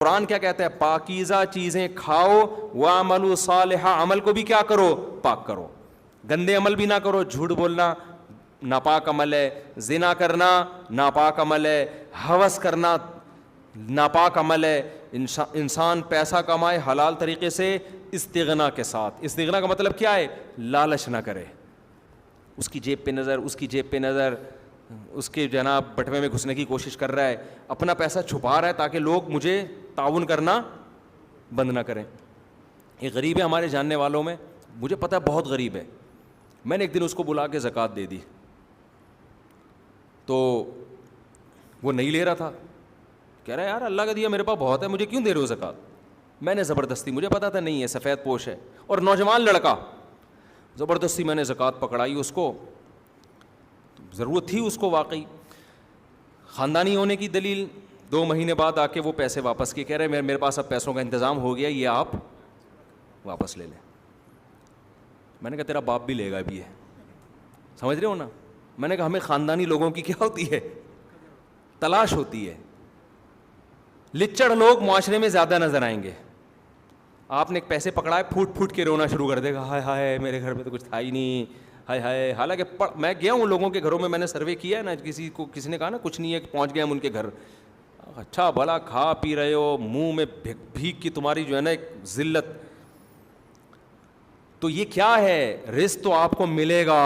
قرآن کیا کہتا ہے؟ پاکیزہ چیزیں کھاؤ، وَاعْمَلُوا صَالِحًا، عمل کو بھی کیا کرو؟ پاک کرو. گندے عمل بھی نہ کرو. جھوٹ بولنا ناپاک عمل ہے، زنا کرنا ناپاک عمل ہے، ہوس کرنا ناپاک عمل ہے. انسان پیسہ کمائے حلال طریقے سے استغنا کے ساتھ. استغنا کا مطلب کیا ہے؟ لالچ نہ کرے. اس کی جیب پہ نظر، اس کی جیب پہ نظر، اس کے جناب بٹوے میں گھسنے کی کوشش کر رہا ہے، اپنا پیسہ چھپا رہا ہے تاکہ لوگ مجھے تعاون کرنا بند نہ کریں. ایک غریب ہے ہمارے جاننے والوں میں، مجھے پتہ ہے بہت غریب ہے. میں نے ایک دن اس کو بلا کے زکوٰۃ دے دی تو وہ نہیں لے رہا تھا. کہہ رہا ہے یار اللہ کا دیا میرے پاس بہت ہے، مجھے کیوں دے رہے ہو زکوٰۃ؟ میں نے زبردستی، مجھے پتا تھا نہیں ہے، سفید پوش ہے اور نوجوان لڑکا، زبردستی میں نے زکوٰۃ پکڑائی اس کو. ضرورت تھی اس کو واقعی. خاندانی ہونے کی دلیل، 2 مہینے بعد آ کے وہ پیسے واپس کیے. کہہ رہے میرے پاس اب پیسوں کا انتظام ہو گیا، یہ آپ واپس لے لیں. میں نے کہا تیرا باپ بھی لے گا بھی ہے، سمجھ رہے ہو نا. میں نے کہا ہمیں خاندانی لوگوں کی کیا ہوتی ہے؟ تلاش ہوتی ہے. لچڑ لوگ معاشرے میں زیادہ نظر آئیں گے. آپ نے ایک پیسے پکڑائے، پھوٹ پھوٹ کے رونا شروع کر دے گا، ہائے ہائے میرے گھر میں تو کچھ تھا ہی نہیں، ہائے ہائے. حالانکہ میں گیا ہوں لوگوں کے گھروں میں، میں نے سروے کیا ہے نا، کسی نے کہا نا کچھ نہیں ہے، پہنچ گئے ہم ان کے گھر، اچھا بھلا کھا پی رہے ہو، منہ میں بھیک کی تمہاری جو ہے نا ایک ذلت. تو یہ کیا ہے؟ رزق تو آپ کو ملے گا.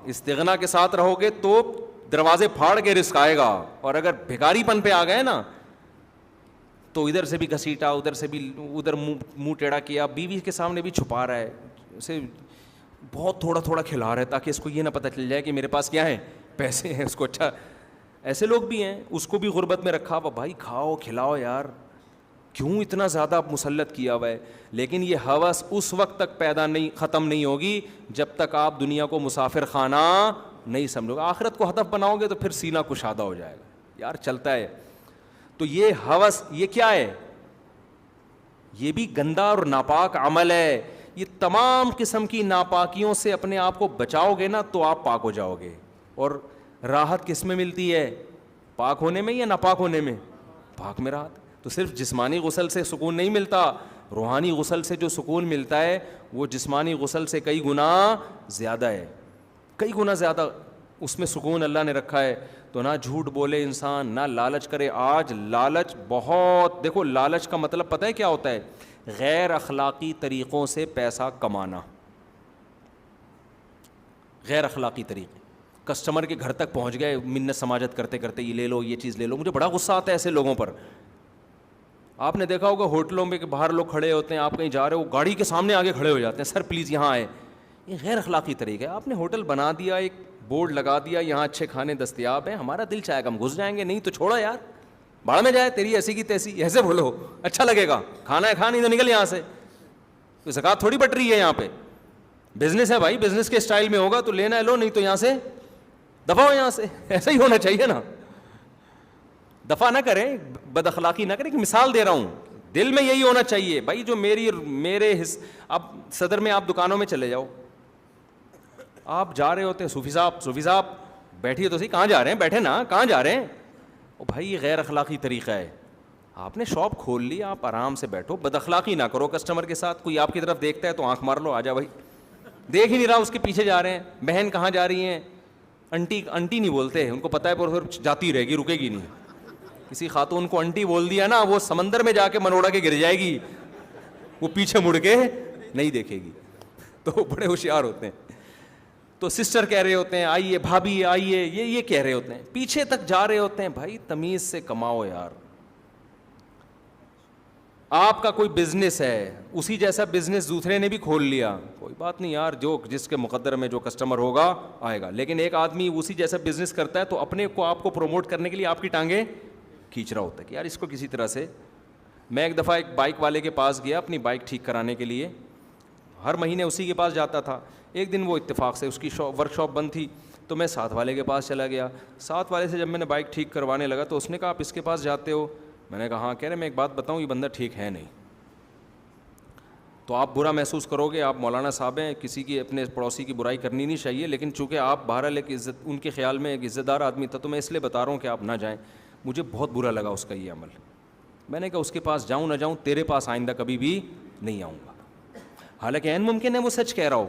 استغنا کے ساتھ رہو گے تو دروازے پھاڑ کے رزق آئے گا. اور اگر بھکاری پن پہ آ گئے نا تو ادھر سے بھی گھسیٹا، ادھر سے بھی ادھر منہ ٹیڑھا کیا، بیوی کے سامنے بھی چھپا رہا ہے، اسے بہت تھوڑا تھوڑا کھلا رہا ہے تاکہ اس کو یہ نہ پتہ چل جائے کہ میرے پاس کیا ہے، پیسے ہیں. اس کو اچھا، ایسے لوگ بھی ہیں، اس کو بھی غربت میں رکھا ہوا. بھائی کھاؤ کھلاؤ یار، کیوں اتنا زیادہ مسلط کیا ہوا ہے؟ لیکن یہ ہوس اس وقت تک ختم نہیں ہوگی جب تک آپ دنیا کو مسافر خانہ نہیں سمجھو گے. آخرت کو ہدف بناؤ گے تو پھر سینہ کشادہ ہو جائے گا. یار چلتا ہے. تو یہ ہوس، یہ کیا ہے؟ یہ بھی گندا اور ناپاک عمل ہے. یہ تمام قسم کی ناپاکیوں سے اپنے آپ کو بچاؤ گے نا تو آپ پاک ہو جاؤ گے. اور راحت کس میں ملتی ہے؟ پاک ہونے میں یا ناپاک ہونے میں؟ پاک میں راحت. تو صرف جسمانی غسل سے سکون نہیں ملتا، روحانی غسل سے جو سکون ملتا ہے وہ جسمانی غسل سے کئی گنا زیادہ ہے، کئی گنا زیادہ اس میں سکون اللہ نے رکھا ہے. تو نہ جھوٹ بولے انسان، نہ لالچ کرے. آج لالچ بہت، دیکھو لالچ کا مطلب پتہ ہے کیا ہوتا ہے؟ غیر اخلاقی طریقوں سے پیسہ کمانا. غیر اخلاقی طریقے، کسٹمر کے گھر تک پہنچ گئے منت سماجت کرتے کرتے، یہ لے لو، یہ چیز لے لو. مجھے بڑا غصہ آتا ہے ایسے لوگوں پر. آپ نے دیکھا ہوگا ہوٹلوں میں کہ باہر لوگ کھڑے ہوتے ہیں، آپ کہیں جا رہے ہو، گاڑی کے سامنے آگے کھڑے ہو جاتے ہیں، سر پلیز یہاں آئے. یہ غیر اخلاقی طریقہ ہے. آپ نے ہوٹل بنا دیا، ایک بورڈ لگا دیا، یہاں اچھے کھانے دستیاب ہیں، ہمارا دل چاہے گا ہم گھس جائیں گے، نہیں تو چھوڑو یار، باڑ میں جائے تیری ایسی کی تیسی. ایسے بولو، اچھا لگے گا. کھانا ہے کھا، نہیں تو نکل یہاں سے. زکوٰۃ تھوڑی بٹ رہی ہے یہاں پہ. بزنس ہے بھائی، بزنس کے اسٹائل میں ہوگا تو لینا ہے لو، نہیں تو یہاں سے دفع ہو یہاں سے. ایسا ہی ہونا چاہیے نا. دفع نہ کریں، بد اخلاقی نہ کریں. کہ مثال دے رہا ہوں، دل میں یہی ہونا چاہیے بھائی جو میرے اب صدر میں آپ دکانوں میں چلے جاؤ، آپ جا رہے ہوتے ہیں، صوفی صاحب بیٹھیے تو صحیح، کہاں جا رہے ہیں؟ بیٹھے نا، کہاں جا رہے ہیں؟ او بھائی یہ غیر اخلاقی طریقہ ہے. آپ نے شاپ کھول لی، آپ آرام سے بیٹھو، بد اخلاقی نہ کرو کسٹمر کے ساتھ. کوئی آپ کی طرف دیکھتا ہے تو آنکھ مار لو، آ جا بھائی. دیکھ ہی نہیں رہا، اس کے پیچھے جا رہے ہیں. بہن کہاں جا رہی ہیں؟ انٹی نہیں بولتے، ان کو پتہ ہے پھر جاتی رہے گی، رکے گی نہیں. کسی خاتون کو انٹی بول دیا نا، وہ سمندر میں جا کے منوڑا کے گر جائے گی، وہ پیچھے مڑ کے نہیں دیکھے گی. تو بڑے ہوشیار ہوتے ہیں. تو سسٹر کہہ رہے ہوتے ہیں آئیے، بھابھی آئیے، یہ کہہ رہے ہوتے ہیں، پیچھے تک جا رہے ہوتے ہیں. بھائی تمیز سے کماؤ یار. آپ کا کوئی بزنس ہے، اسی جیسا بزنس دوسرے نے بھی کھول لیا، کوئی بات نہیں یار، جو جس کے مقدر میں جو کسٹمر ہوگا آئے گا. لیکن ایک آدمی اسی جیسا بزنس کرتا ہے تو اپنے کو آپ کو پروموٹ کرنے کے لیے آپ کی ٹانگیں کھینچ رہا ہوتا ہے کہ یار اس کو کسی طرح سے. میں ایک دفعہ ایک بائک والے کے پاس گیا اپنی بائک ٹھیک کرانے کے لیے، ہر مہینے اسی کے پاس جاتا تھا. ایک دن وہ اتفاق سے اس کی ورک شاپ بند تھی تو میں ساتھ والے کے پاس چلا گیا. ساتھ والے سے جب میں نے بائک ٹھیک کروانے لگا تو اس نے کہا آپ اس کے پاس جاتے ہو؟ میں نے کہا ہاں. کہہ رہے میں ایک بات بتاؤں، یہ بندہ ٹھیک ہے نہیں. تو آپ برا محسوس کرو گے، آپ مولانا صاحب ہیں، کسی کی اپنے پڑوسی کی برائی کرنی نہیں چاہیے، لیکن چونکہ آپ بہرحال ایک عزت، ان کے خیال میں ایک عزت دار آدمی تھا تو میں اس لیے بتا رہا ہوں کہ آپ نہ جائیں. مجھے بہت برا لگا اس کا یہ عمل. میں نے کہا اس کے پاس جاؤں نہ جاؤں, تیرے پاس آئندہ کبھی بھی نہیں آؤں گا. حالانکہ عین ممکن ہے وہ سچ کہہ رہا ہو.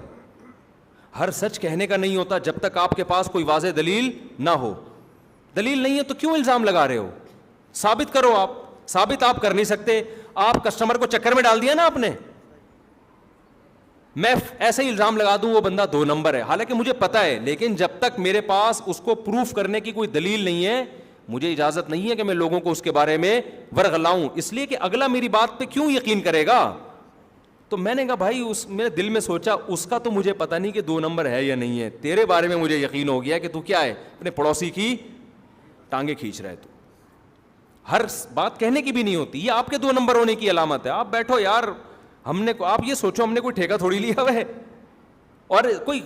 ہر سچ کہنے کا نہیں ہوتا جب تک آپ کے پاس کوئی واضح دلیل نہ ہو. دلیل نہیں ہے تو کیوں الزام لگا رہے ہو؟ ثابت کرو. آپ ثابت آپ کر نہیں سکتے. آپ کسٹمر کو چکر میں ڈال دیا نا آپ نے. میں ایسے ہی الزام لگا دوں وہ بندہ 2 نمبر ہے, حالانکہ مجھے پتا ہے, لیکن جب تک میرے پاس اس کو پروف کرنے کی کوئی دلیل نہیں ہے, مجھے اجازت نہیں ہے کہ میں لوگوں کو اس کے بارے میں ورغلاؤں, اس لیے کہ اگلا میری بات پہ کیوں یقین کرے گا. تو میں نے کہا بھائی اس میرے دل میں سوچا اس کا تو مجھے پتہ نہیں کہ 2 نمبر ہے یا نہیں ہے, تیرے بارے میں مجھے یقین ہو گیا کہ تو کیا ہے, اپنے پڑوسی کی ٹانگیں کھینچ رہا ہے. تو ہر بات کہنے کی بھی نہیں ہوتی, یہ آپ کے 2 نمبر ہونے کی علامت ہے. آپ بیٹھو یار, ہم نے, آپ یہ سوچو ہم نے کوئی ٹھیکہ تھوڑی لیا ہوا ہے. اور کوئی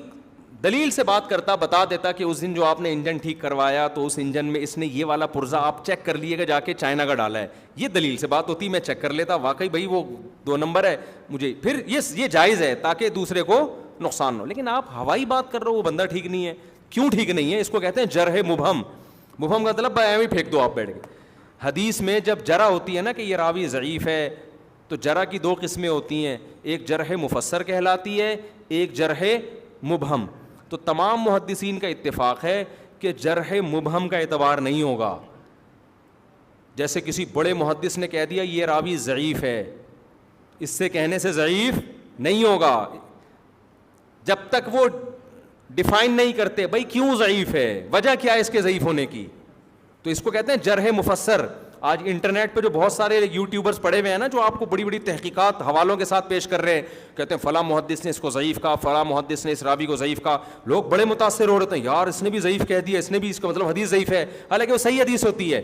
دلیل سے بات کرتا, بتا دیتا کہ اس دن جو آپ نے انجن ٹھیک کروایا تو اس انجن میں اس نے یہ والا پرزا آپ چیک کر لیے گا جا کے چائنا کا ڈالا ہے, یہ دلیل سے بات ہوتی, میں چیک کر لیتا واقعی بھائی وہ 2 نمبر ہے مجھے, پھر یہ جائز ہے تاکہ دوسرے کو نقصان ہو. لیکن آپ ہوائی بات کر رہے ہو, وہ بندہ ٹھیک نہیں ہے. کیوں ٹھیک نہیں ہے؟ اس کو کہتے ہیں جرح مبہم. مبہم کا مطلب ایویں ہی پھینک دو آپ بیٹھ کے. حدیث میں جب جرح ہوتی ہے نا کہ یہ راوی ضعیف ہے, تو جرح کی 2 قسمیں ہوتی ہیں, ایک جرح مفسر کہلاتی ہے, ایک جرح مبہم. تو تمام محدثین کا اتفاق ہے کہ جرح مبہم کا اعتبار نہیں ہوگا. جیسے کسی بڑے محدث نے کہہ دیا یہ راوی ضعیف ہے, اس سے کہنے سے ضعیف نہیں ہوگا جب تک وہ ڈیفائن نہیں کرتے بھائی کیوں ضعیف ہے, وجہ کیا ہے اس کے ضعیف ہونے کی. تو اس کو کہتے ہیں جرح مفسر. آج انٹرنیٹ پہ جو بہت سارے یوٹیوبرز پڑے ہوئے ہیں نا, جو آپ کو بڑی بڑی تحقیقات حوالوں کے ساتھ پیش کر رہے ہیں, کہتے ہیں فلاں محدث نے اس کو ضعیف کہا, فلاں محدث نے اس راوی کو ضعیف کہا. لوگ بڑے متاثر ہو رہے ہیں, یار اس نے بھی ضعیف کہہ دیا, اس نے بھی, اس کا مطلب حدیث ضعیف ہے, حالانکہ وہ صحیح حدیث ہوتی ہے.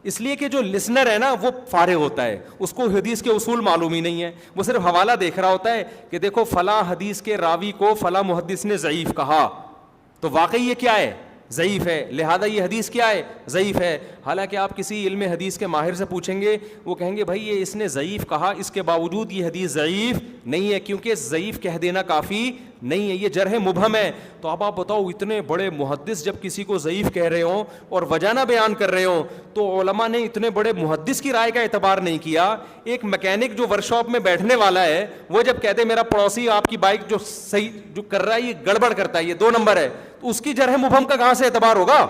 اس لیے کہ جو لسنر ہے نا وہ فارغ ہوتا ہے, اس کو حدیث کے اصول معلوم ہی نہیں ہے, وہ صرف حوالہ دیکھ رہا ہوتا ہے کہ دیکھو فلاں حدیث کے راوی کو فلاں محدث نے ضعیف کہا, تو واقعی یہ کیا ہے, ضعیف ہے, لہذا یہ حدیث کیا ہے, ضعیف ہے. حالانکہ آپ کسی علم حدیث کے ماہر سے پوچھیں گے, وہ کہیں گے بھائی یہ اس نے ضعیف کہا, اس کے باوجود یہ حدیث ضعیف نہیں ہے, کیونکہ ضعیف کہہ دینا کافی نہیں ہے, یہ جرح مبہم ہے. تو اب آپ بتاؤ اتنے بڑے محدث جب کسی کو ضعیف کہہ رہے ہوں اور وجہ نہ بیان کر رہے ہوں, تو علماء نے اتنے بڑے محدث کی رائے کا اعتبار نہیں کیا. ایک میکینک جو ورک شاپ میں بیٹھنے والا ہے, وہ جب کہتے میرا پڑوسی آپ کی بائک جو صحیح جو کر رہا ہے یہ گڑبڑ کرتا ہے, یہ 2 نمبر ہے, تو اس کی جرح مبہم کا کہاں سے اعتبار ہوگا؟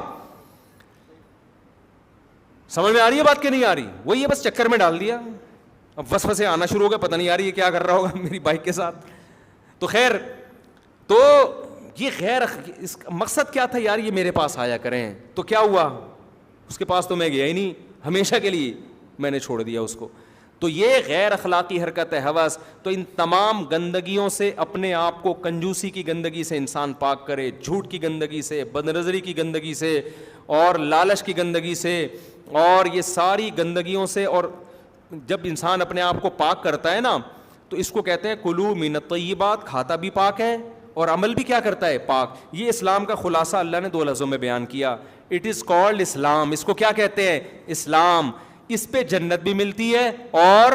سمجھ میں آ رہی ہے بات کہ نہیں آ رہی؟ وہ یہ بس چکر میں ڈال دیا, اب وسوسے آنا شروع ہو گئے, پتہ نہیں آ رہی ہے کیا کر رہا ہوگا میری بائک کے ساتھ. تو خیر, تو یہ غیر, اس کا مقصد کیا تھا یار, یہ میرے پاس آیا کریں, تو کیا ہوا, اس کے پاس تو میں گیا ہی نہیں, ہمیشہ کے لیے میں نے چھوڑ دیا اس کو. تو یہ غیر اخلاقی حرکت ہے, ہوس. تو ان تمام گندگیوں سے اپنے آپ کو, کنجوسی کی گندگی سے انسان پاک کرے, جھوٹ کی گندگی سے, بد نظری کی گندگی سے, اور لالچ کی گندگی سے, اور یہ ساری گندگیوں سے. اور جب انسان اپنے آپ کو پاک کرتا ہے نا, تو اس کو کہتے ہیں کلو من الطیبات, کھاتا بھی پاک ہے اور عمل بھی کیا کرتا ہے, پاک. یہ اسلام کا خلاصہ اللہ نے 2 لفظوں میں بیان کیا, اٹ از کالڈ اسلام. اس کو کیا کہتے ہیں, اسلام. اس پہ جنت بھی ملتی ہے اور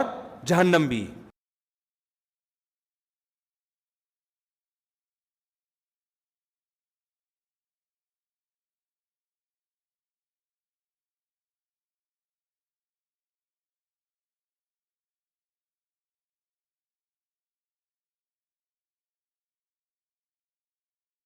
جہنم بھی.